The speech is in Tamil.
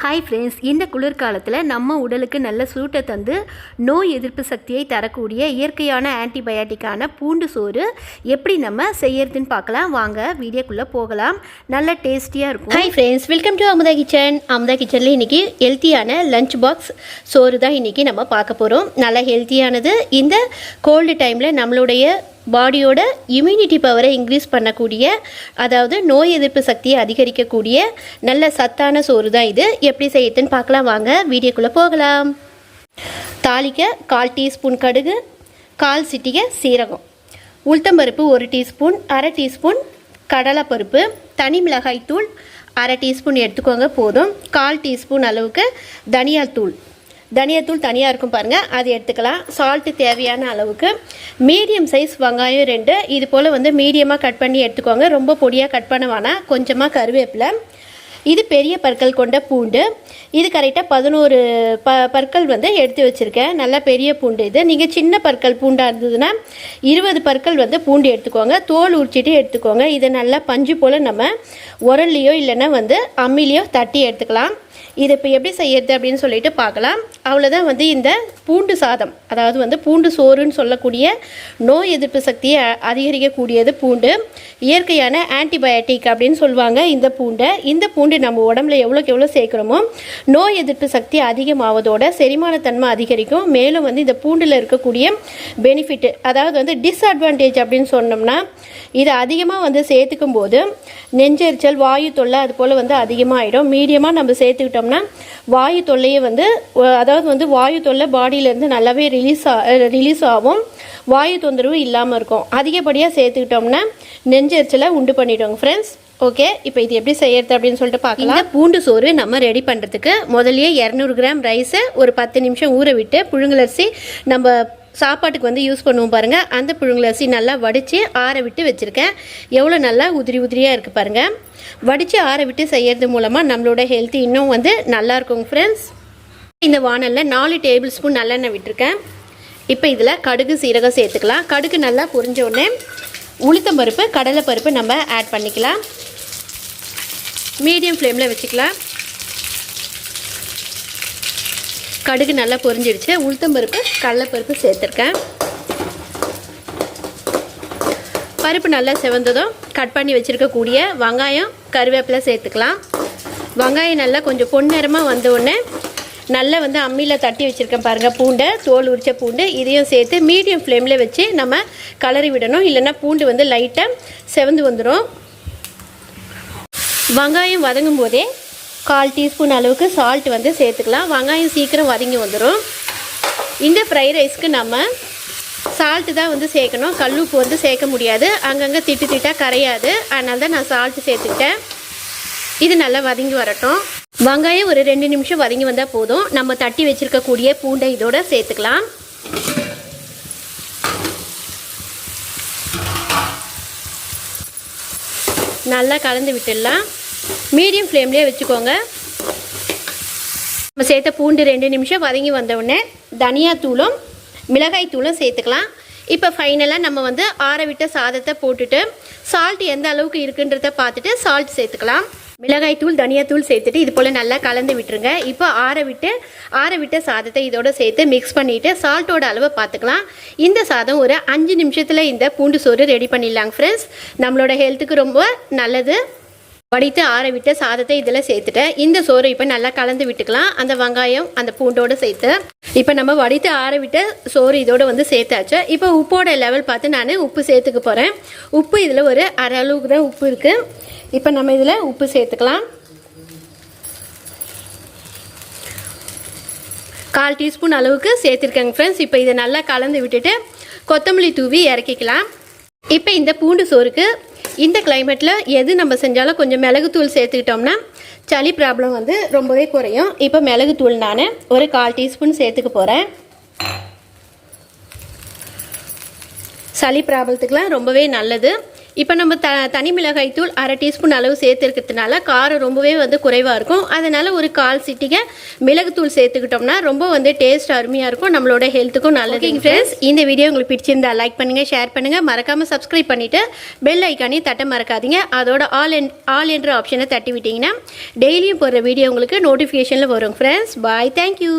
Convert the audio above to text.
ஹாய் ஃப்ரெண்ட்ஸ், இந்த குளிர்காலத்தில் நம்ம உடலுக்கு நல்ல சூட்டை தந்து நோய் எதிர்ப்பு சக்தியை தரக்கூடிய இயற்கையான ஆன்டிபயாட்டிக்கான பூண்டு சோறு எப்படி நம்ம செய்யறதுன்னு பார்க்கலாம். வாங்க வீடியோக்குள்ளே போகலாம். நல்ல டேஸ்டியாக இருக்கும். Hi friends, welcome to Amudha kitchen. அமுதா கிச்சனில் இன்றைக்கி ஹெல்த்தியான லஞ்ச் பாக்ஸ் சோறு தான் இன்றைக்கி நம்ம பார்க்க போகிறோம். நல்லா ஹெல்த்தியானது. இந்த கோல்டு டைமில் நம்மளுடைய பாடியோட இம்யூனிட்டி பவரை இன்க்ரீஸ் பண்ணக்கூடிய, அதாவது நோய் எதிர்ப்பு சக்தியை அதிகரிக்கக்கூடிய நல்ல சத்தான சோறு தான் இது. எப்படி செய்யறதுன்னு பார்க்கலாம். வாங்க வீடியோக்குள்ளே போகலாம். தாளிக்க 1/4 டீஸ்பூன் கடுகு, 1/4 சிட்டிகை சீரகம், உளுத்தம்பருப்பு 1 டீஸ்பூன், 1/2 டீஸ்பூன் கடலைப்பருப்பு, தனி மிளகாய் தூள் 1/2 டீஸ்பூன் எடுத்துக்கோங்க போதும். 1/4 டீஸ்பூன் அளவுக்கு தனியாத்தூள் தனியாக இருக்கும் பாருங்கள், அது எடுத்துக்கலாம். சால்ட்டு தேவையான அளவுக்கு. மீடியம் சைஸ் வெங்காயம் 2, இது போல் மீடியமாக கட் பண்ணி எடுத்துக்கோங்க. ரொம்ப பொடியாக கட் பண்ண வேணாம். கொஞ்சமாக கருவேப்பிலை. இது பெரிய பற்கள் கொண்ட பூண்டு. இது கரெக்டாக 11 பற்கள் எடுத்து வச்சுருக்கேன். நல்லா பெரிய பூண்டு இது. நீங்கள் சின்ன பற்கள் பூண்டாக இருந்ததுன்னா 20 பற்கள் பூண்டு எடுத்துக்கோங்க. தோல் உரிச்சிட்டு எடுத்துக்கோங்க. இதை நல்லா பஞ்சு போல் நம்ம உரல்லையோ இல்லைன்னா அம்மிலையோ தட்டி எடுத்துக்கலாம். இது இப்போ எப்படி செய்யறது அப்படின்னு சொல்லிட்டு பார்க்கலாம். அவ்வளோதான். இந்த பூண்டு சாதம், அதாவது பூண்டு சோறுன்னு சொல்லக்கூடிய நோய் எதிர்ப்பு சக்தியை அதிகரிக்கக்கூடியது பூண்டு. இயற்கையான ஆன்டிபயோட்டிக் அப்படின்னு சொல்லுவாங்க இந்த பூண்டு நம்ம உடம்புல எவ்வளோக்கு எவ்வளோ சேர்க்குறோமோ நோய் எதிர்ப்பு சக்தி அதிகமாவதோட செரிமானத்தன்மை அதிகரிக்கும். மேலும் இந்த பூண்டில் இருக்கக்கூடிய பெனிஃபிட், அதாவது டிஸ்அட்வான்டேஜ் அப்படின்னு சொன்னோம்னா, இதை அதிகமாக சேர்த்துக்கும் போது நெஞ்செரிச்சல், வாயு தொல்லை அது போல் அதிகமாக ஆகிடும். மீடியமாக நம்ம சேர்த்துக்கிட்டோம்னா வாயு தொல்லையை அதாவது வாயு தொல்லை பாடியிலேருந்து நல்லாவே ரிலீஸ் ஆகும். வாயு தொந்தரவு இல்லாமல் இருக்கும். அதிகப்படியாக சேர்த்துக்கிட்டோம்னா நெஞ்செரிச்சலை உண்டு பண்ணிவிடுவோங்க ஃப்ரெண்ட்ஸ். ஓகே, இப்போ இது எப்படி செய்யறது அப்படின்னு சொல்லிட்டு பார்க்கலாம். இந்த பூண்டு சோறு நம்ம ரெடி பண்ணுறதுக்கு முதல்லயே 200 கிராம் ரைஸை ஒரு 10 நிமிஷம் ஊற விட்டு, புழுங்கலரிசி நம்ம சாப்பாட்டுக்கு யூஸ் பண்ணுவோம் பாருங்கள், அந்த புழுங்கலரிசி நல்லா வடித்து ஆற விட்டு வச்சுருக்கேன். எவ்வளோ நல்லா உதிரியாக இருக்குது பாருங்கள். வடித்து ஆற விட்டு செய்கிறது மூலமாக நம்மளோட ஹெல்த் இன்னும் நல்லா இருக்குங்க ஃப்ரெண்ட்ஸ். இந்த வானலில் 4 டேபிள் ஸ்பூன் நல்லெண்ணெய் விட்டுருக்கேன். இப்போ இதில் கடுகு சீரகம் சேர்த்துக்கலாம். கடுகு நல்லா பொரிஞ்ச உடனே உளுத்தம்பருப்பு, கடலைப்பருப்பு நம்ம ஆட் பண்ணிக்கலாம். மீடியம் ஃப்ளேமில் வச்சுக்கலாம். கடுகு நல்லா பொரிஞ்சிடுச்சு. உளுத்தம்பருப்பு, கடலைப்பருப்பு சேர்த்துருக்கேன். பருப்பு நல்லா செவந்ததும் கட் பண்ணி வச்சுருக்கக்கூடிய வெங்காயம், கருவேப்பிலை சேர்த்துக்கலாம். வெங்காயம் நல்லா கொஞ்சம் பொன்னிறமாக வந்த உடனே நல்லா அம்மியில் தட்டி வச்சுருக்கேன் பாருங்கள் பூண்டை, தோல் உரிச்ச பூண்டு. இதையும் சேர்த்து மீடியம் ஃப்ளேமில் வச்சு நம்ம கலரி விடணும். இல்லைன்னா பூண்டு லைட்டாக செவந்து வந்துடும். வெங்காயம் வதங்கும் போதே 1/4 டீஸ்பூன் அளவுக்கு சால்ட் சேர்த்துக்கலாம். வெங்காயம் சீக்கிரம் வதங்கி வந்துடும். இந்த ஃப்ரைட் ரைஸ்க்கு நம்ம சால்ட்டு தான் சேர்க்கணும். கல்லுப்பு சேர்க்க முடியாது. அங்கங்கே திட்டாக கரையாது. அதனால தான் நான் சால்ட்டு சேர்த்துக்கிட்டேன். இது நல்லா வதங்கி வரட்டும். வெங்காயம் ஒரு 2 நிமிஷம் வதங்கி வந்தால் போதும். நம்ம தட்டி வச்சுருக்கக்கூடிய பூண்டை இதோட சேர்த்துக்கலாம். நல்லா கலந்து விட்டுடலாம். மீடியம் ஃப்ளேம்லேயே வச்சுக்கோங்க. நம்ம சேர்த்த பூண்டு 2 நிமிஷம் வதங்கி வந்தவுடனே தனியாத்தூளும் மிளகாய் தூளும் சேர்த்துக்கலாம். இப்போ ஃபைனலாக நம்ம ஆற விட்ட சாதத்தை போட்டுட்டு சால்ட் எந்த அளவுக்கு இருக்குன்றத பார்த்துட்டு சால்ட் சேர்த்துக்கலாம். மிளகாய் தூள், தனியாத்தூள் சேர்த்துட்டு இது போல் நல்லா கலந்து விட்டுருங்க. இப்போ ஆற விட்ட சாதத்தை இதோட சேர்த்து மிக்ஸ் பண்ணிவிட்டு சால்ட்டோட அளவை பார்த்துக்கலாம். இந்த சாதம் ஒரு 5 நிமிஷத்தில் இந்த பூண்டு சோறு ரெடி பண்ணிடலாங்க ஃப்ரெண்ட்ஸ். நம்மளோட ஹெல்த்துக்கு ரொம்ப நல்லது. வடித்து ஆற விட்ட சாதத்தை இதில் சேர்த்துட்டேன். இந்த சோறு இப்போ நல்லா கலந்து விட்டுக்கலாம். அந்த வெங்காயம் அந்த பூண்டோடு சேர்த்து இப்போ நம்ம வடித்து ஆற விட்ட சோறு இதோடு சேர்த்தாச்சு. இப்போ உப்போட லெவல் பார்த்து நான் உப்பு சேர்த்துக்க போகிறேன். உப்பு இதில் ஒரு அரை அளவுக்கு தான் உப்பு இருக்குது. இப்போ நம்ம இதில் உப்பு சேர்த்துக்கலாம். 1/4 டீஸ்பூன் அளவுக்கு சேர்த்துருக்கேங்க ஃப்ரெண்ட்ஸ். இப்போ இதை நல்லா கலந்து விட்டுட்டு கொத்தமல்லி தூவி இறக்கிக்கலாம். இப்போ இந்த பூண்டு சோறுக்கு இந்த கிளைமேட்டில் எது நம்ம செஞ்சாலும் கொஞ்சம் மிளகுத்தூள் சேர்த்துக்கிட்டோம்னா சளி ப்ராப்ளம் ரொம்பவே குறையும். இப்போ மிளகுத்தூள் நான் ஒரு 1/4 டீஸ்பூன் சேர்த்துக்க போகிறேன். சளி ப்ராப்ளத்துக்குலாம் ரொம்பவே நல்லது. இப்போ நம்ம தனி மிளகாய் தூள் 1/2 டீஸ்பூன் அளவு சேர்த்துருக்கிறதுனால காரம் ரொம்பவே வந்து குறைவாக இருக்கும். அதனால் ஒரு 1/4 சிட்டிகை மிளகுத்தூள் சேர்த்துக்கிட்டோம்னா ரொம்ப வந்து டேஸ்ட் அருமையாக இருக்கும், நம்மளோட ஹெல்த்துக்கும் நல்லது. ஃப்ரெண்ட்ஸ், இந்த வீடியோ உங்களுக்கு பிடிச்சிருந்தா லைக் பண்ணுங்கள், ஷேர் பண்ணுங்கள், மறக்காமல் சப்ஸ்கிரைப் பண்ணிவிட்டு பெல் ஐக்கானையும் தட்ட மறக்காதீங்க. அதோட ஆல் என்ற ஆப்ஷனை தட்டி விட்டிங்கன்னா டெய்லியும் போடுற வீடியோ உங்களுக்கு நோட்டிஃபிகேஷனில் வரும். ஃப்ரெண்ட்ஸ், பாய், தேங்க்யூ.